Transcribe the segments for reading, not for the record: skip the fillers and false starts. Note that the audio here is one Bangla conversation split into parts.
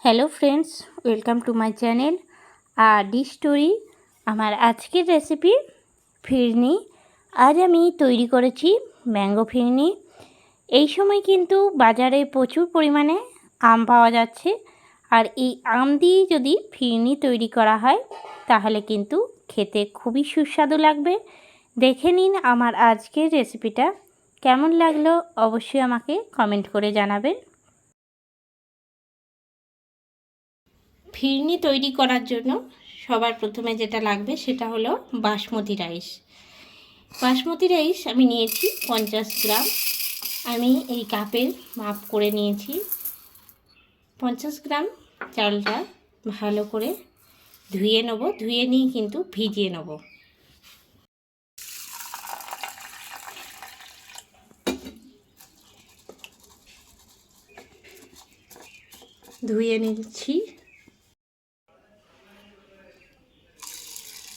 Hello friends, welcome to my channel D story. আমার আজকের রেসিপি ফিরনি। আজ আমি তৈরি করেছি ম্যাঙ্গো ফিরনি। এই সময় কিন্তু বাজারে প্রচুর পরিমাণে আম পাওয়া যাচ্ছে, আর এই আম দিয়ে যদি ফিরনি তৈরি করা হয় তাহলে কিন্তু খেতে খুবই সুস্বাদু লাগবে। দেখে নিন আমার আজকের রেসিপিটা কেমন লাগলো, অবশ্যই আমাকে কমেন্ট করে জানাবেন। ফিরনি তৈরি করার জন্য সবার প্রথমে যেটা লাগবে সেটা হলো বাসমতি রাইস। বাসমতি রাইস আমি নিয়েছি 50 গ্রাম। আমি এই কাপের মাপ করে নিয়েছি। 50 গ্রাম চালটা ভালো করে ধুয়ে নেব, ধুয়ে নিয়ে কিন্তু ভিজিয়ে নেব। ধুয়ে নিচ্ছি,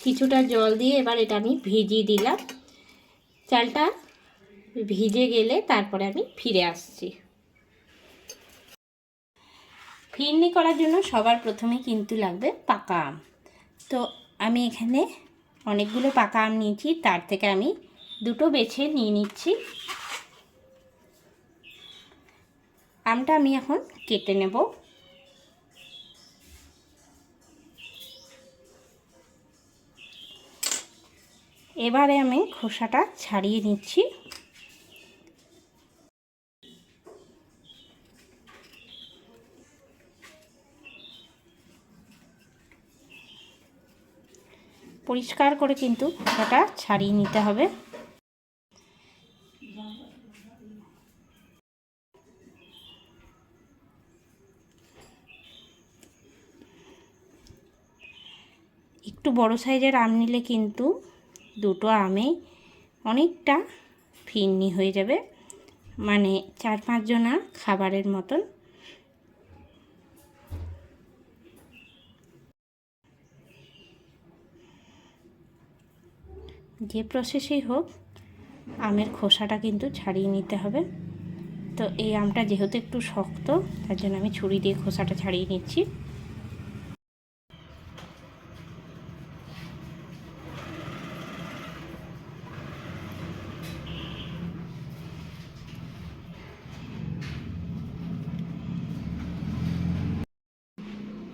কিছুটা জল দিয়ে এবার এটা আমি ভিজিয়ে দিলাম। চালটা ভিজে গেলে তারপরে আমি ফিরে আসছি। ফিরনি করার জন্য সবার প্রথমে কিন্তু লাগবে পাকা আম। তো আমি এখানে অনেকগুলো পাকা আম নিয়েছি, তার থেকে আমি দুটো বেছে নিয়ে নিচ্ছি। আমটা আমি এখন কেটে নেব। এবারে আমি খোসাটা ছাড়িয়ে নিচ্ছি। পরিষ্কার করে কিন্তু খোসাটা ছাড়িয়ে নিতে হবে। একটু বড় সাইজের আম নিলে কিন্তু দুটো আমে অনেকটা ফিরনি হয়ে যাবে, মানে 4-5 জনা খাবারের মতন। যে প্রসেসেই হোক আমের খোসাটা কিন্তু ছাড়িয়ে নিতে হবে। তো এই আমটা যেহেতু একটু শক্ত, তার জন্য আমি ছুরি দিয়ে খোসাটা ছাড়িয়ে নিচ্ছি।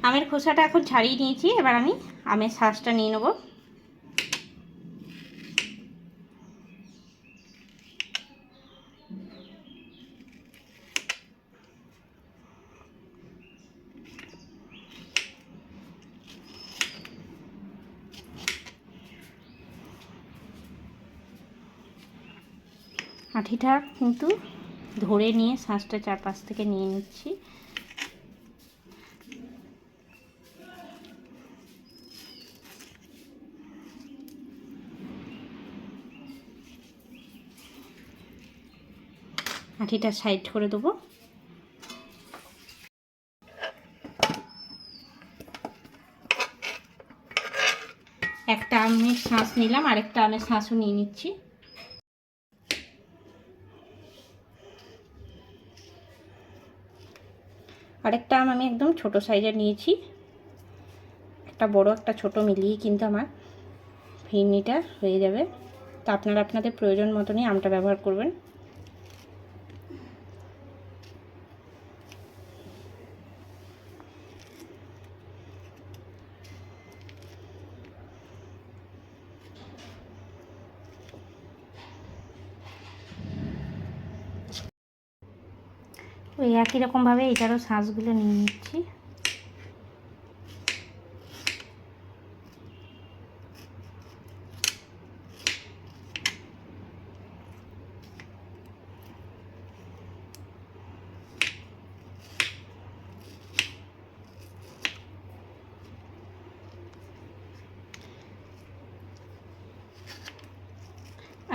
আমের খোসাটা এখন ছাড়িয়ে নিয়েছি, এবার আমি আমের শাঁসটা নিয়ে নেব। আঠিটা কিন্তু ধরে নিয়ে শাঁসটা চারপাশ থেকে নিয়ে নিচ্ছি। আঠিটা সাইড করে দেবো। একটা আমের শাঁস নিলাম, আরেকটা আমের শাঁসও নিয়ে নিচ্ছি। আরেকটা আম আমি একদম ছোট সাইজের নিয়েছি। একটা বড় একটা ছোট মিলিয়ে কিন্তু আমার ফিরনিটা হয়ে যাবে। তো আপনারা আপনাদের প্রয়োজন মতনই আমটা ব্যবহার করবেন। ওই একই রকমভাবে এটারও শাঁসগুলো নিয়ে নিচ্ছি।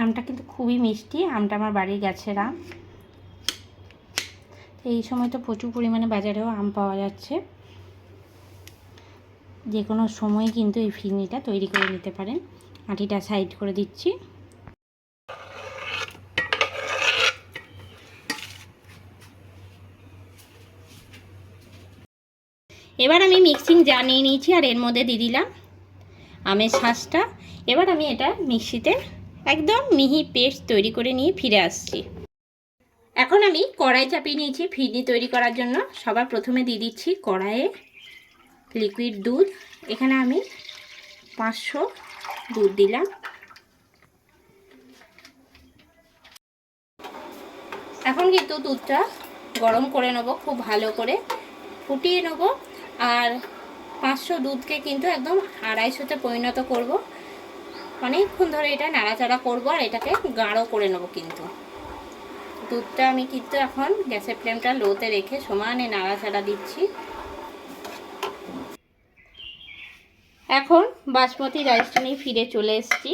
আমটা কিন্তু খুবই মিষ্টি, আমটা আমার বাড়ির গাছের আম। এই সময় তো প্রচুর পরিমাণে বাজারেও আম পাওয়া যাচ্ছে। যে কোনো সময় কিন্তু এই ফিরনিটা তৈরি করে নিতে পারেন। আটিটা সাইড করে দিচ্ছি। এবার আমি মিক্সিং জার নিয়ে নিয়েছি আর এর মধ্যে দিয়ে দিলাম আমের শাঁসটা। এবার আমি এটা মিক্সিতে একদম মিহি পেস্ট তৈরি করে নিয়ে ফিরে আসছি। এখন আমি কড়াই চাপিয়ে নিয়েছি ফিরনি তৈরি করার জন্য। সবার প্রথমে দিয়ে দিচ্ছি কড়াইয়ে লিকুইড দুধ। এখানে আমি 500 দুধ দিলাম। এখন কিন্তু দুধটা গরম করে নেব, খুব ভালো করে ফুটিয়ে নেব। আর 500 দুধকে কিন্তু একদম 250তে পরিণত করব। অনেকক্ষণ ধরে এটা নাড়াচাড়া করব আর এটাকে গাঢ় করে নেব। কিন্তু দুধটা আমি কিন্তু এখন গ্যাসের ফ্লেমটা লোতে রেখে সমানে নাড়াচাড়া দিচ্ছি। এখন বাসমতি রাইসটা নিয়ে ফিরে চলে এসেছি।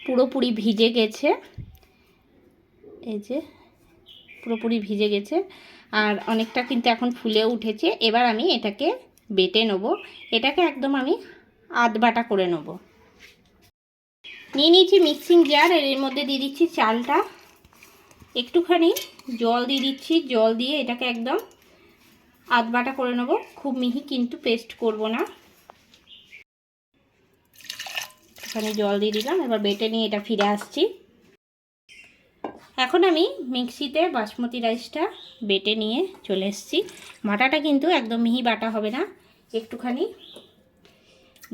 পুরোপুরি ভিজে গেছে, এই যে পুরোপুরি ভিজে গেছে আর অনেকটা কিন্তু এখন ফুলে উঠেছে। এবার আমি এটাকে বেটে নেব। এটাকে একদম আমি আধবাটা করে নেব। নিয়ে নিয়েছি মিক্সিং জার, এর মধ্যে দিয়ে দিচ্ছি চালটা, একটুখানি জল দিয়ে দিচ্ছি। জল দিয়ে এটাকে একদম আধবাটা করে নেব, খুব মিহি কিন্তু পেস্ট করব না। এখানে জল দিয়ে দিলাম, এবার বেটে নিয়ে এটা ফিরে আসছি। এখন আমি মিক্সিতে বাসমতি রাইসটা বেটে নিয়ে চলে এসেছি। বাটাটা কিন্তু একদম মিহি বাটা হবে না, একটুখানি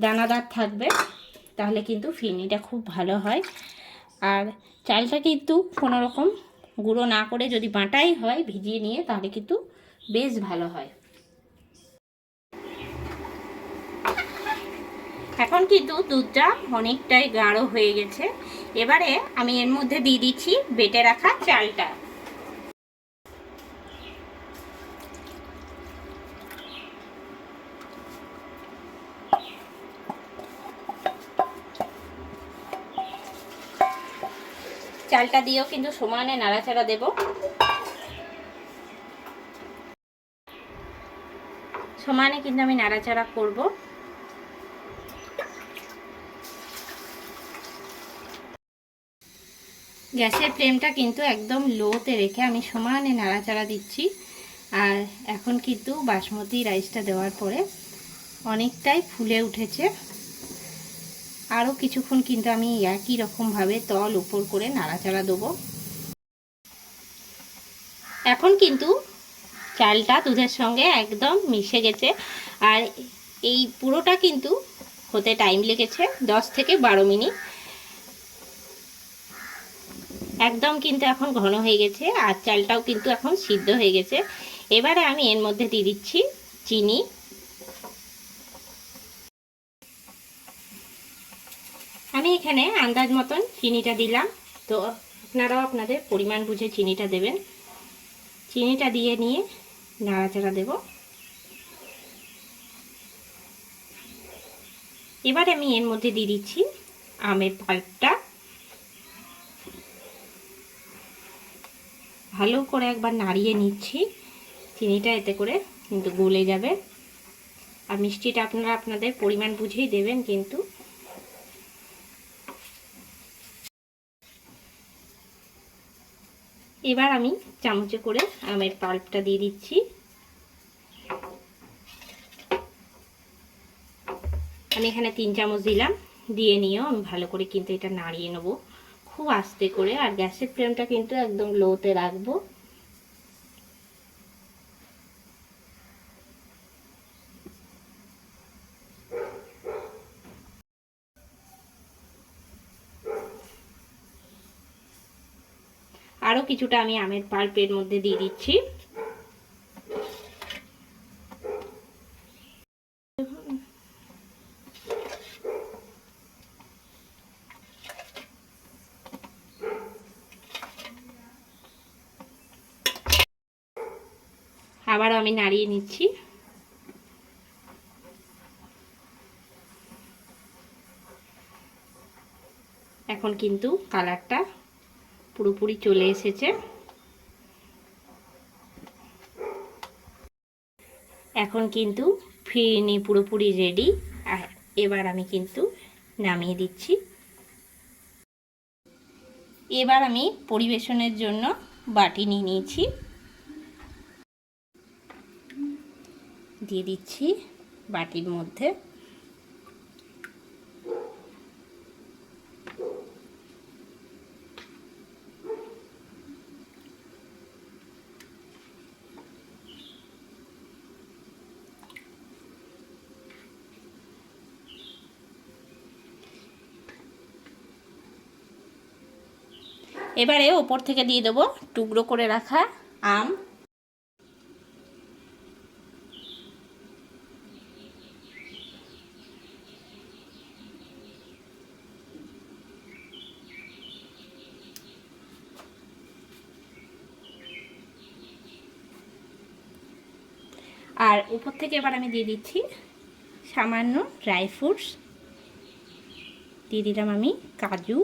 দানাদার থাকবে, তাহলে কিন্তু ফিরনিটা খুব ভালো হয়। আর চালটা কিন্তু কোনো রকম গুঁড়ো না করে যদি বাটাই হয় ভিজিয়ে নিয়ে, তাহলে কিন্তু বেশ ভালো হয়। এখন কিন্তু দুধটা অনেকটাই গাঢ় হয়ে গেছে। এবারে আমি এর মধ্যে দিয়ে দিচ্ছি বেটে রাখা চালটা। চালটা দিয়েও কিন্তু সমানে নাড়াচাড়া দেব। সমানে কিন্তু আমি নাড়াচাড়া করব। গ্যাসের ফ্লেমটা কিন্তু একদম লোতে রেখে আমি সমানে নাড়াচাড়া দিচ্ছি। আর এখন কিন্তু বাসমতি রাইসটা দেওয়ার পরে অনেকটাই ফুলে উঠেছে। আরও কিছুক্ষণ কিন্তু আমি একই রকমভাবে তল উপর করে নাড়াচাড়া দেবো। এখন কিন্তু চালটা দুধের সঙ্গে একদম মিশে গেছে। আর এই পুরোটা কিন্তু হতে টাইম লেগেছে 10 থেকে 12 মিনিট। একদম কিন্তু এখন ঘন হয়ে গেছে আর চালটাও কিন্তু এখন সিদ্ধ হয়ে গেছে। এবারে আমি এর মধ্যে দিয়ে দিচ্ছি চিনি। আমি এখানে আন্দাজ মতন চিনিটা দিলাম, তো আপনারাও আপনাদের পরিমাণ বুঝে চিনিটা দেবেন। চিনিটা দিয়ে নিয়ে নাড়াচাড়া দেব। এবার আমি এর মধ্যে দিয়ে দিচ্ছি আমের পাল্পটা। ভালো করে একবার নাড়িয়ে নিচ্ছি, চিনিটা এতে করে কিন্তু গলে যাবে। আর মিষ্টিটা আপনারা আপনাদের পরিমাণ বুঝেই দেবেন। কিন্তু এবার আমি চামচে করে আমের পাল্পটা দিয়ে দিচ্ছি। আমি এখানে 3 চামচ দিলাম। দিয়ে নিয়েও আমি ভালো করে কিন্তু এটা নাড়িয়ে নেব খুব আস্তে করে। আর গ্যাসের ফ্লেমটা কিন্তু একদম লোতে রাখবো। আরও কিছুটা আমি আমের পাল্পের মধ্যে দিয়ে দিচ্ছি। আবারও আমি নাড়িয়ে নিচ্ছি। এখন কিন্তু কালারটা পুরোপুরি চলে এসেছে। এখন কিন্তু ফিরনি পুরোপুরি রেডি। আর এবার আমি কিন্তু নামিয়ে দিচ্ছি। এবার আমি পরিবেশনের জন্য বাটি নিয়ে নিয়েছি। দিয়ে দিচ্ছি বাটির মধ্যে। এবারে ওপর থেকে দিয়ে দেবো টুকরো করে রাখা আম। আর উপর থেকে এবার আমি দিয়ে দিচ্ছি সামান্য ড্রাই ফ্রুটস। দিয়ে দিলাম আমি কাজু,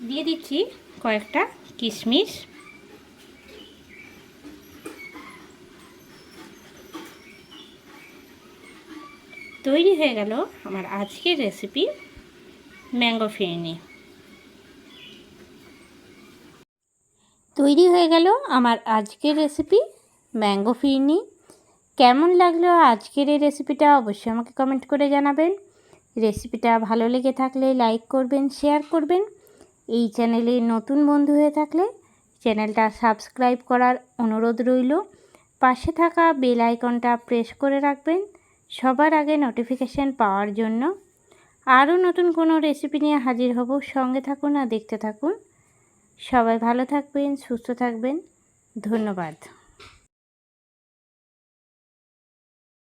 দিয়ে দিচ্ছি কয়েকটা কিশমিশ। তৈরি হয়ে গেল আমার আজকের রেসিপি ম্যাঙ্গো ফিরনি। তৈরি হয়ে গেল আমার আজকের রেসিপি ম্যাঙ্গো ফিরনি। কেমন লাগলো আজকের এই রেসিপিটা অবশ্যই আমাকে কমেন্ট করে জানাবেন। রেসিপিটা ভালো লেগে থাকলে লাইক করবেন, শেয়ার করবেন। এই চ্যানেলে নতুন বন্ধু হয়ে থাকলে চ্যানেলটা সাবস্ক্রাইব করার অনুরোধ রইল। পাশে থাকা বেল আইকনটা প্রেস করে রাখবেন সবার আগে নোটিফিকেশান পাওয়ার জন্য। আরও নতুন কোনো রেসিপি নিয়ে হাজির হব। সঙ্গে থাকুন আর দেখতে থাকুন। সবাই ভালো থাকবেন, সুস্থ থাকবেন। ধন্যবাদ।